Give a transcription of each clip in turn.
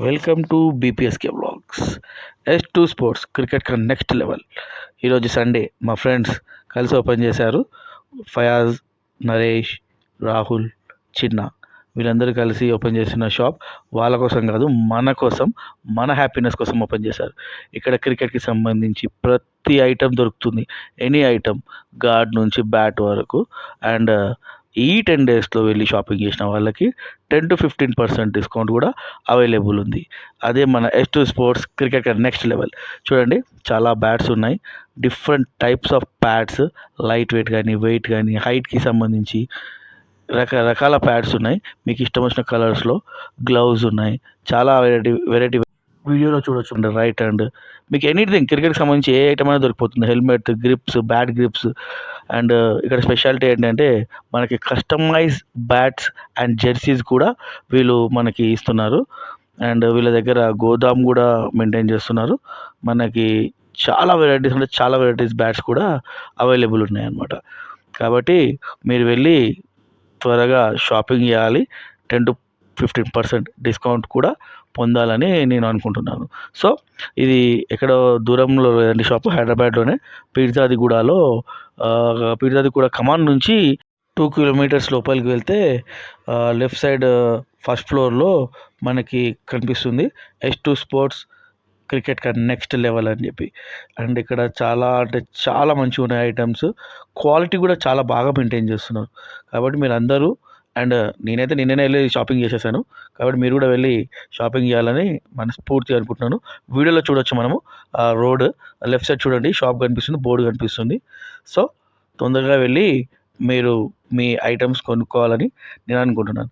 Welcome to BPSK vlogs. S2 sports cricket కన్నా next level. ఈరోజు Sunday మా friends కలిసి ఓపెన్ చేశారు. ఫయాజ్, నరేష్, రాహుల్, చిన్న వీళ్ళందరూ కలిసి ఓపెన్ చేసిన షాప్ వాళ్ళ కోసం కాదు, మన కోసం, మన హ్యాపీనెస్ కోసం ఓపెన్ చేశారు. ఇక్కడ క్రికెట్కి సంబంధించి ప్రతి ఐటెం దొరుకుతుంది. ఎనీ ఐటెం, గార్డ్ నుంచి బ్యాట్ వరకు. అండ్ ఈ 10 డేస్లో వెళ్ళి షాపింగ్ చేసిన వాళ్ళకి 10-15% డిస్కౌంట్ కూడా అవైలబుల్ ఉంది. అదే మన S2 sports cricket next level. చూడండి, చాలా బ్యాట్స్ ఉన్నాయి. Different types of pads, light weight కానీ, వెయిట్ కానీ, హైట్కి సంబంధించి రకరకాల ప్యాడ్స్ ఉన్నాయి. మీకు ఇష్టం వచ్చిన కలర్స్లో గ్లౌజ్ ఉన్నాయి. చాలా వెరైటీ వీడియోలో చూడొచ్చు. రైట్ హ్యాండ్, మీకు ఎనీథింగ్ క్రికెట్కి సంబంధించి ఏ ఐటమ్ అయినా దొరికిపోతుంది. Helmet, grips, bat grips. And ఇక్కడ స్పెషాలిటీ ఏంటంటే మనకి కస్టమైజ్ బ్యాట్స్ అండ్ జెర్సీస్ కూడా వీళ్ళు మనకి ఇస్తున్నారు. అండ్ వీళ్ళ దగ్గర గోదాం కూడా మెయింటైన్ చేస్తున్నారు. మనకి చాలా వెరైటీస్, అంటే చాలా వెరైటీస్ బ్యాట్స్ కూడా అవైలబుల్ ఉన్నాయన్నమాట. కాబట్టి మీరు వెళ్ళి త్వరగా షాపింగ్ చేయాలి. 10-15% డిస్కౌంట్ కూడా పొందాలని నేను అనుకుంటున్నాను. సో ఇది ఎక్కడో దూరంలో లేదండి షాపు, హైదరాబాద్లోనే పీర్జాదిగూడలో. పీర్జాదిగూడ కమాన్ నుంచి 2 కిలోమీటర్స్ లోపలికి వెళ్తే లెఫ్ట్ సైడ్ ఫస్ట్ ఫ్లోర్లో మనకి కనిపిస్తుంది S2 sports cricket next level అని చెప్పి. అండ్ ఇక్కడ చాలా, అంటే చాలా మంచిగా ఉన్నాయి ఐటమ్స్. క్వాలిటీ కూడా చాలా బాగా మెయింటైన్ చేస్తున్నారు. కాబట్టి మీరు అందరూ, అండ్ నేనైతే నిన్ననే వెళ్ళి షాపింగ్ చేసేసాను. కాబట్టి మీరు కూడా వెళ్ళి షాపింగ్ చేయాలని మనస్ఫూర్తిగా అనుకుంటున్నాను. వీడియోలో చూడొచ్చు మనము రోడ్ లెఫ్ట్ సైడ్ చూడండి, షాప్ కనిపిస్తుంది, బోర్డు కనిపిస్తుంది. సో తొందరగా వెళ్ళి మీరు మీ ఐటమ్స్ కొనుక్కోవాలని నేను అనుకుంటున్నాను.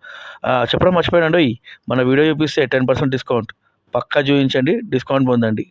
చెప్పడం మర్చిపోయానండి, మన వీడియో చూపిస్తే 10% డిస్కౌంట్ పక్కా చూపించండి, డిస్కౌంట్ పొందండి.